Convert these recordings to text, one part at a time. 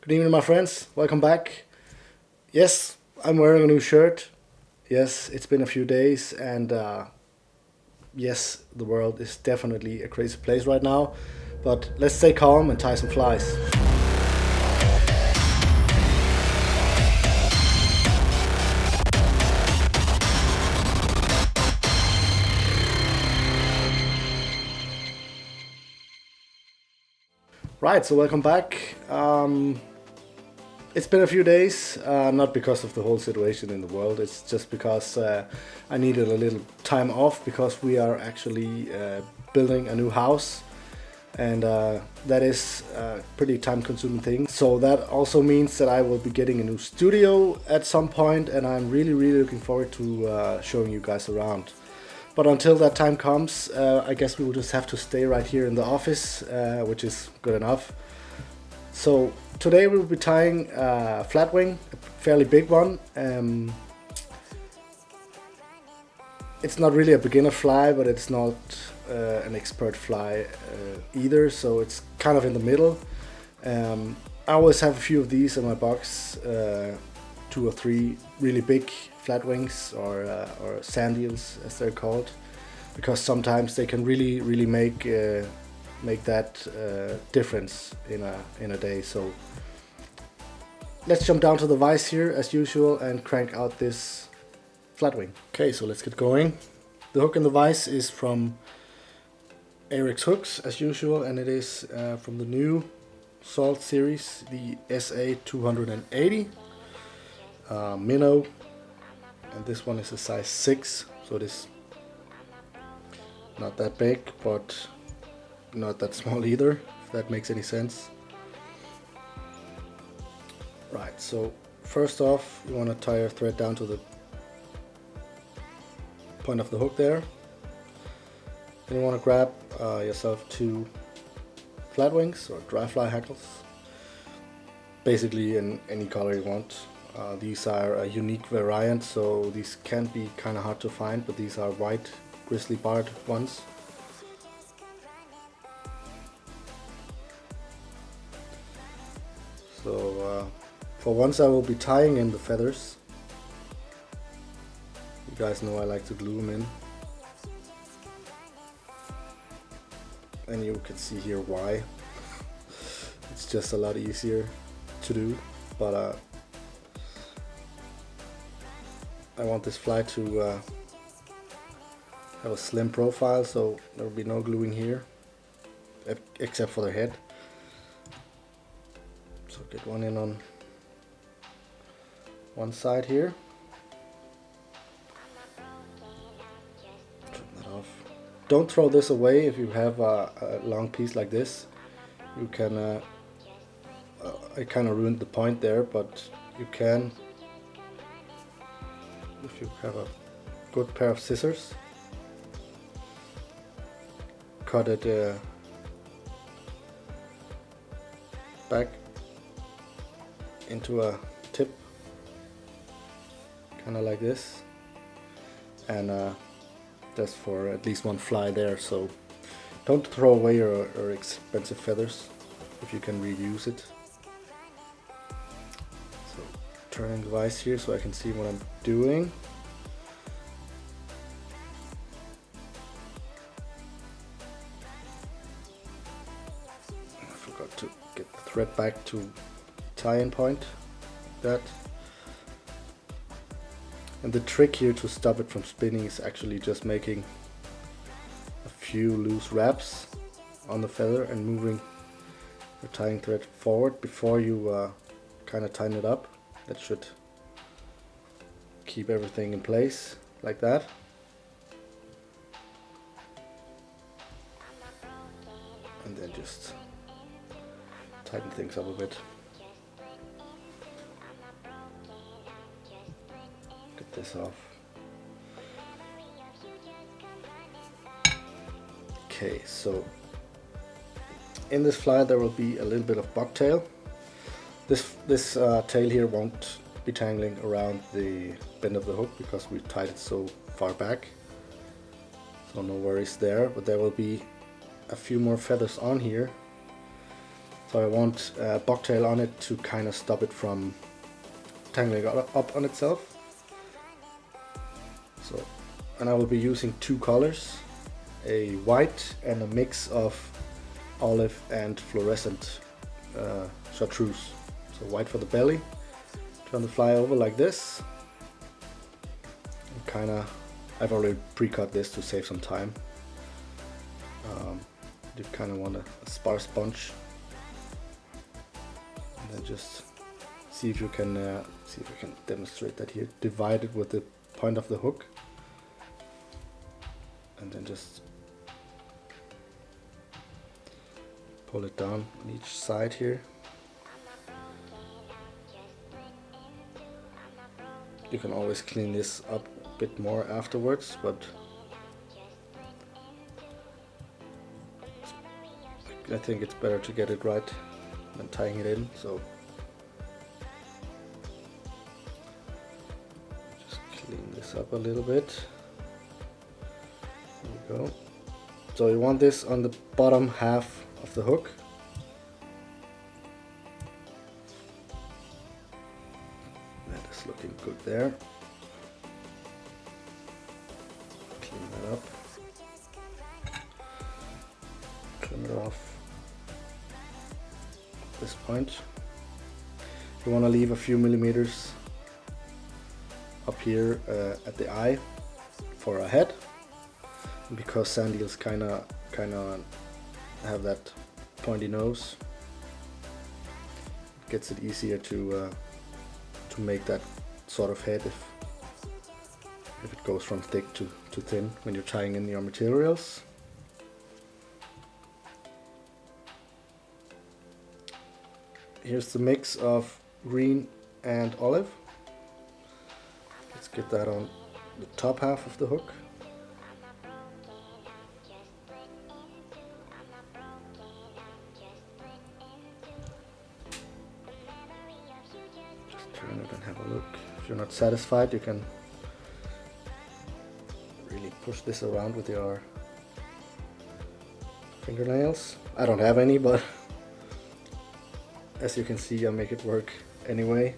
Good evening, my friends. Welcome back. Yes, I'm wearing a new shirt. Yes, it's been a few days, and yes, the world is definitely a crazy place right now. But let's stay calm and tie some flies. Right, so welcome back. It's been a few days, not because of the whole situation in the world. It's just because I needed a little time off because we are actually building a new house, and that is a pretty time-consuming thing. So that also means that I will be getting a new studio at some point, and I'm really looking forward to showing you guys around. But until that time comes, I guess we will just have to stay right here in the office, which is good enough. So today we'll be tying a flat wing, a fairly big one. It's not really a beginner fly, but it's not an expert fly either, so it's kind of in the middle. I always have a few of these in my box, 2 or 3 really big flat wings or SANDEELs as they're called, because sometimes they can really make that difference in a day. So let's jump down to the vise here as usual and crank out this flat wing. Okay, so let's get going. The hook in the vise is from Eric's Hooks as usual, and it is from the new Salt series, the SA 280 minnow, and this one is a size 6, so it is not that big but not that small either, if that makes any sense. Right, so first off you want to tie your thread down to the point of the hook there. Then you want to grab yourself 2 flat wings or dry fly hackles, basically in any color you want. These are a unique variant, so these can be kind of hard to find, but these are white grizzly barred ones. So for once I will be tying in the feathers. You guys know I like to glue them in. And you can see here why. It's just a lot easier to do, but I want this fly to have a slim profile, so there will be no gluing here except for the head. So get one in on one side here. Trim that off. Don't throw this away if you have a long piece like this. You can, I kind of ruined the point there, but you can, if you have a good pair of scissors, cut it back into a tip, kind of like this, and that's for at least one fly there. So don't throw away your expensive feathers if you can reuse it. So turning the vise here so I can see what I'm doing. I forgot to get the thread back to tie-in point. That. And the trick here to stop it from spinning is actually just making a few loose wraps on the feather and moving your tying thread forward before you kind of tighten it up. That should keep everything in place like that. And then just tighten things up a bit. Get this off. Okay, so in this fly there will be a little bit of bucktail. This tail here won't be tangling around the bend of the hook because we tied it so far back, so no worries there. But there will be a few more feathers on here, So I want a bucktail on it to kind of stop it from tangling up on itself. So, and I will be using two colors, a white and a mix of olive and fluorescent chartreuse. So white for the belly, turn the fly over like this. I've already pre-cut this to save some time. You kind of want a sparse bunch, and then just see if you can demonstrate that here. Divide it with the point of the hook, and then just pull it down on each side here. You can always clean this up a bit more afterwards, but I think it's better to get it right than tying it in. So just clean this up a little bit. There we go. So you want this on the bottom half of the hook. That is looking good there. Clean that up. Trim it off at this point. You want to leave a few millimeters up here at the eye for a head, because sandeels kind of have that pointy nose. It gets it easier to make that sort of head if it goes from thick to thin when you're tying in your materials. Here's the mix of green and olive. Let's get that on the top half of the hook. Just turn it and have a look. If you're not satisfied, you can really push this around with your fingernails. I don't have any, but as you can see, I make it work anyway.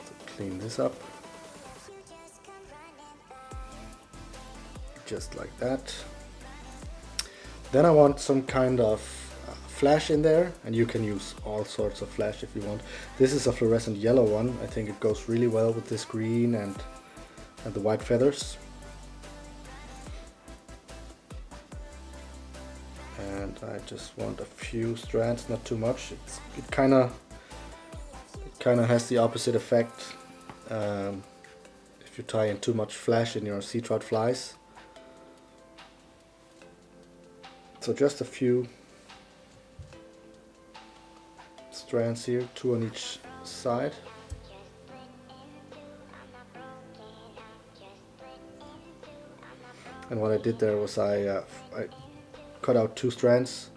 So clean this up. Just like that. Then I want some kind of flash in there, and you can use all sorts of flash if you want. This is a fluorescent yellow one. I think it goes really well with this green and the white feathers. And I just want a few strands, not too much. It kind of has the opposite effect if you tie in too much flash in your sea trout flies. So just a few strands here, two on each side. And what I did there was I cut out two strands,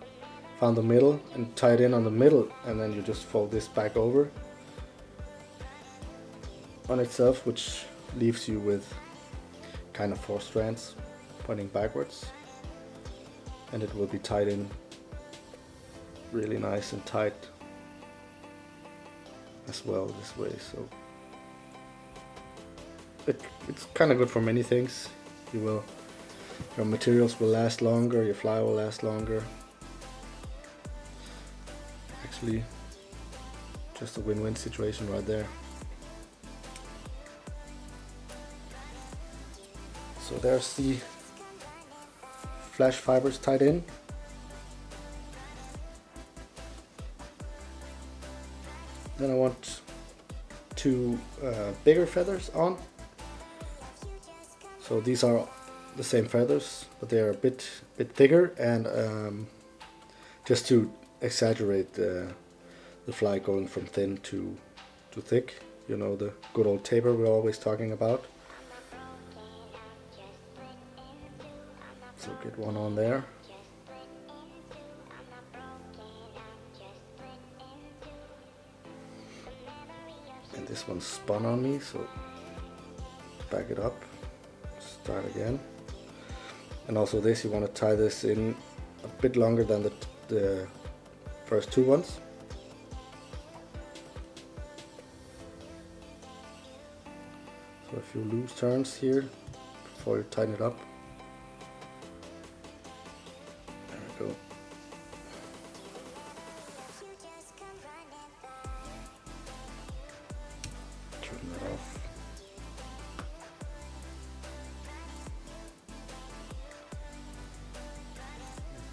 found the middle and tied in on the middle, and then you just fold this back over on itself, which leaves you with kind of four strands pointing backwards, and it will be tied in really nice and tight as well this way. So it's kind of good for many things. Your materials will last longer, your fly will last longer. Actually, just a win-win situation right there. So there's the flash fibers tied in. Then I want two bigger feathers on. So these are the same feathers, but they are a bit thicker, and just to exaggerate the fly going from thin to thick. You know, the good old taper we're always talking about. So get one on there. And this one's spun on me, so back it up, start again. And also this, you want to tie this in a bit longer than the first two ones. So a few loose turns here before you tighten it up. There we go. Turn that off.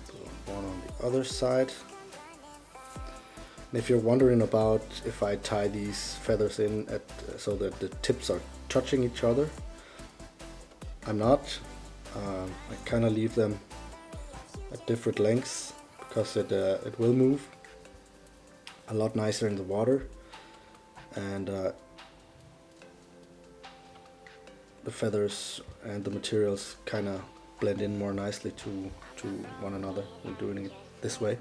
Put one on the other side. And if you're wondering about if I tie these feathers in at so that the tips are touching each other, I'm not. I kind of leave them at different lengths because it will move a lot nicer in the water, and the feathers and the materials kind of blend in more nicely to one another when doing it this way.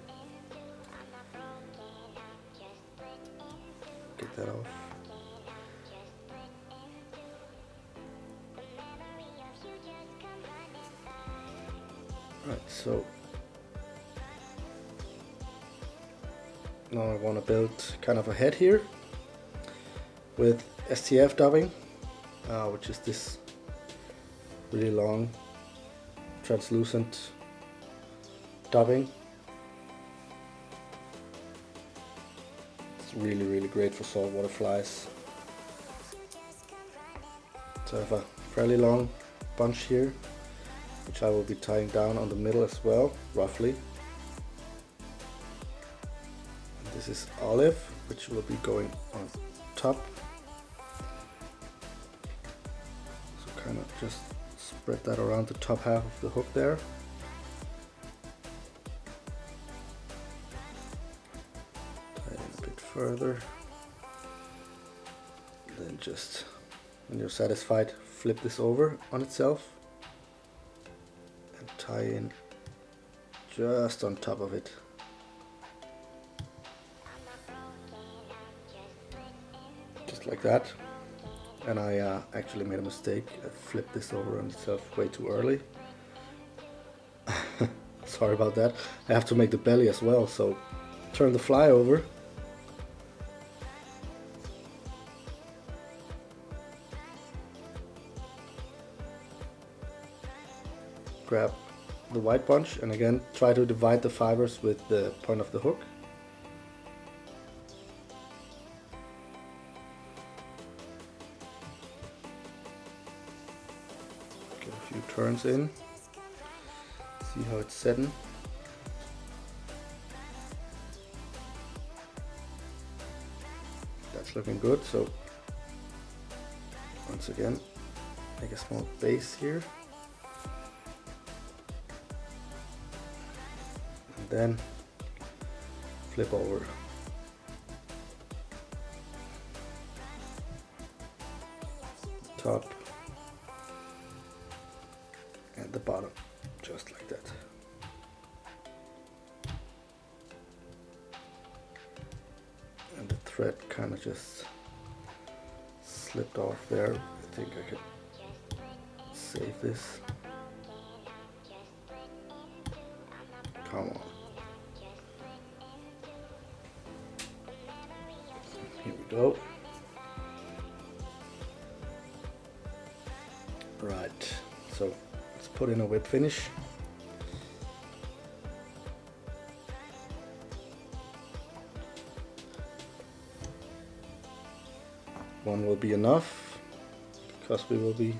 Get that off. Right, so now I want to build kind of a head here with STF dubbing, which is this really long translucent dubbing. It's really great for saltwater flies. So I have a fairly long bunch here, which I will be tying down on the middle as well, roughly. And this is olive, which will be going on top. So kind of just spread that around the top half of the hook there. Tie it in a bit further. Then just, when you're satisfied, flip this over on itself. Tie in just on top of it. Just like that. And I actually made a mistake. I flipped this over on itself way too early. Sorry about that. I have to make the belly as well, so turn the fly over. Grab the white bunch, and again try to divide the fibers with the point of the hook. Get a few turns in, see how it's setting. That's looking good, so once again make a small base here. Then flip over. Top and the bottom, just like that. And the thread kind of just slipped off there. I think I could save this. Come on. Here we go. Right, so let's put in a whip finish. One will be enough because we will be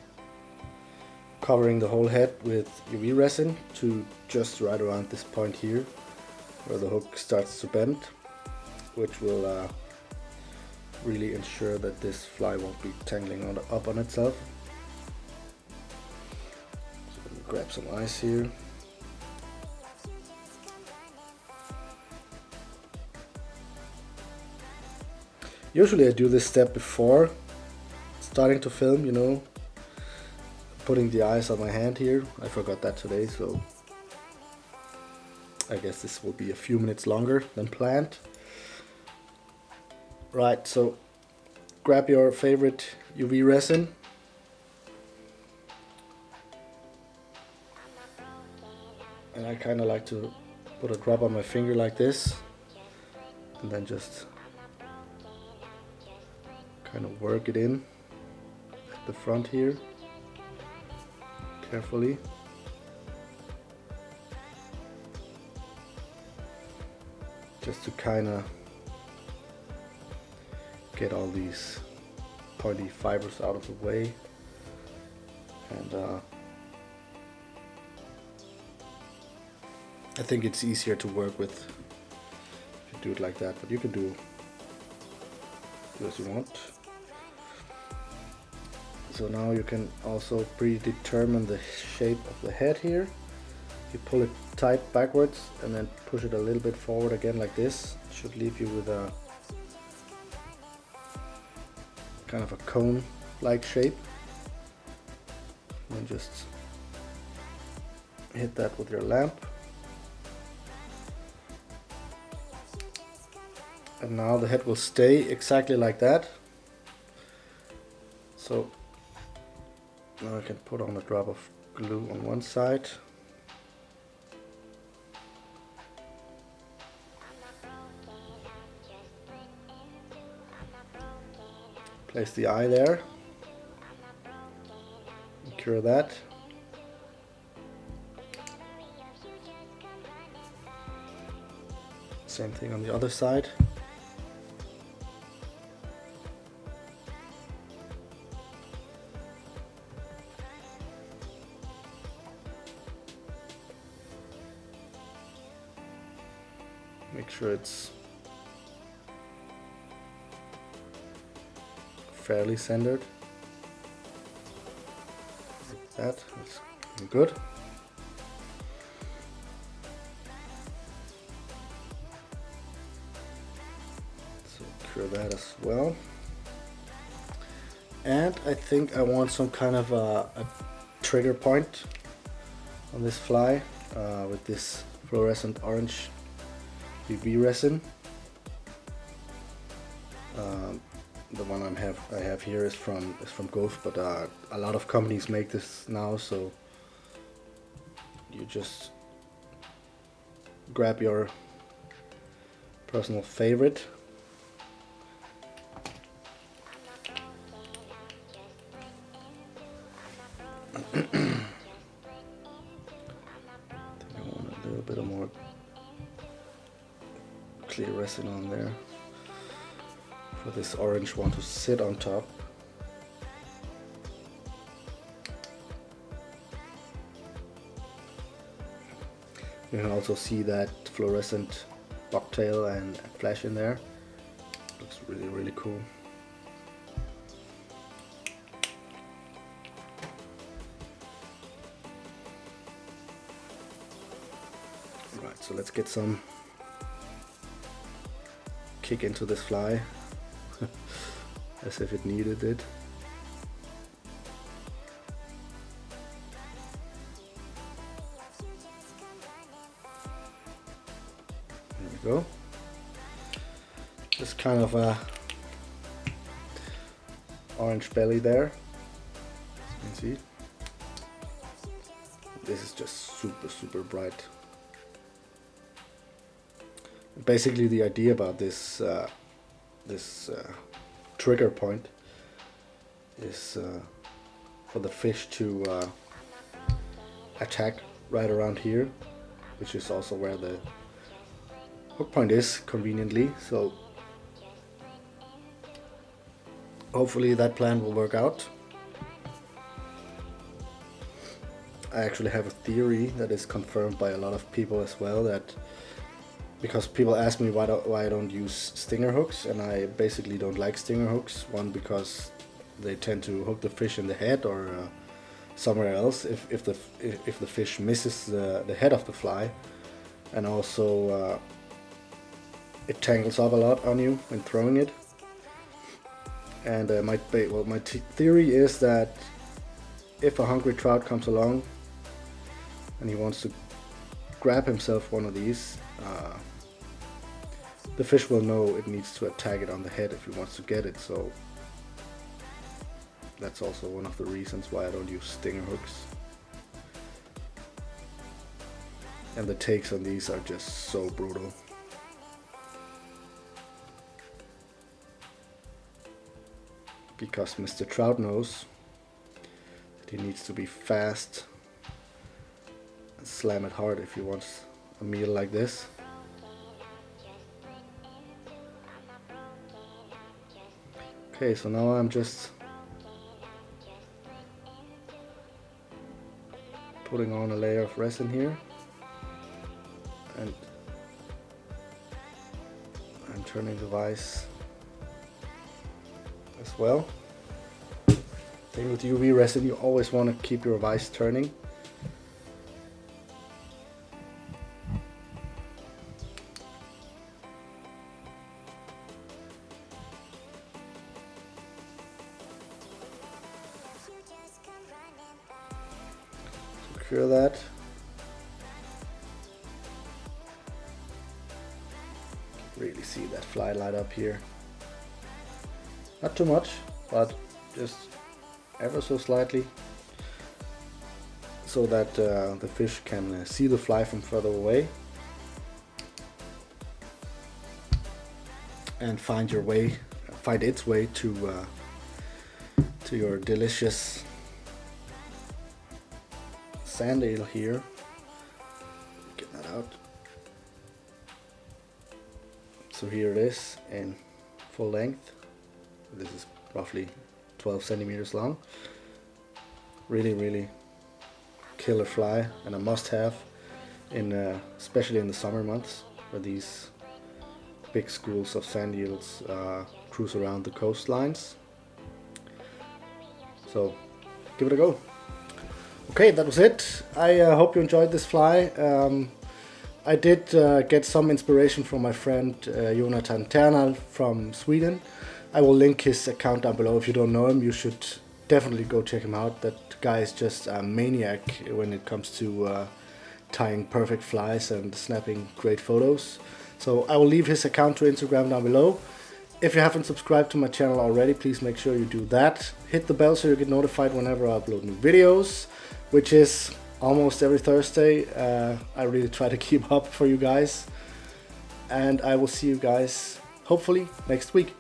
covering the whole head with UV resin to just right around this point here where the hook starts to bend, which will really ensure that this fly won't be tangling up on itself. So let me grab some ice here. Usually I do this step before starting to film, you know, putting the ice on my hand here. I forgot that today, so I guess this will be a few minutes longer than planned. Right, so grab your favorite UV resin and I kind of like to put a drop on my finger like this, and then just kind of work it in at the front here, carefully. Just to kind of get all these pointy fibers out of the way. And I think it's easier to work with if you do it like that, but you can do as you want. So now you can also predetermine the shape of the head here. You pull it tight backwards and then push it a little bit forward again like this. It should leave you with a kind of a cone-like shape. And then just hit that with your lamp. And now the head will stay exactly like that. So now I can put on a drop of glue on one side. Place the eye there. Cure that. Same thing on the other side. Make sure it's fairly centered. Like that. That's good. So cure that as well. And I think I want some kind of a trigger point on this fly with this fluorescent orange BB resin. The one I have here is from Ghost, but a lot of companies make this now, so you just grab your personal favorite. I think I want a little bit of more clear resin on there for this orange one to sit on top. You can also see that fluorescent bucktail and flash in there. Looks really, really cool. Right, so let's get some kick into this fly. As if it needed it. There we go. Just kind of a orange belly there, as you can see. This is just super bright. Basically, the idea about this trigger point is for the fish to attack right around here, which is also where the hook point is conveniently. So hopefully that plan will work out. I actually have a theory that is confirmed by a lot of people as well, that because people ask me why I don't use stinger hooks, and I basically don't like stinger hooks. One, because they tend to hook the fish in the head or somewhere else if the fish misses the head of the fly, and also it tangles up a lot on you when throwing it. And my theory is that if a hungry trout comes along and he wants to grab himself one of these, the fish will know it needs to attack it on the head if he wants to get it. So that's also one of the reasons why I don't use stinger hooks. and the takes on these are just so brutal. Because Mr. Trout knows that he needs to be fast and slam it hard if he wants a meal like this. Okay, so now I'm just putting on a layer of resin here, and I'm turning the vise as well. Thing with UV resin, you always want to keep your vise turning. Secure that. Really see that fly light up here. Not too much, but just ever so slightly, so that the fish can see the fly from further away and find its way to your delicious SANDEEL here. Get that out. So here it is in full length. This is roughly 12 centimeters long. Really killer fly, and a must-have in especially in the summer months, where these big schools of sand eels cruise around the coastlines. So give it a go. Okay, that was it. I hope you enjoyed this fly. I did get some inspiration from my friend Jonathan Ternal from Sweden. I will link his account down below. If you don't know him, you should definitely go check him out. That guy is just a maniac when it comes to tying perfect flies and snapping great photos. So I will leave his account to Instagram down below. If you haven't subscribed to my channel already, please make sure you do that. Hit the bell so you get notified whenever I upload new videos, which is almost every Thursday. I really try to keep up for you guys. And I will see you guys hopefully next week.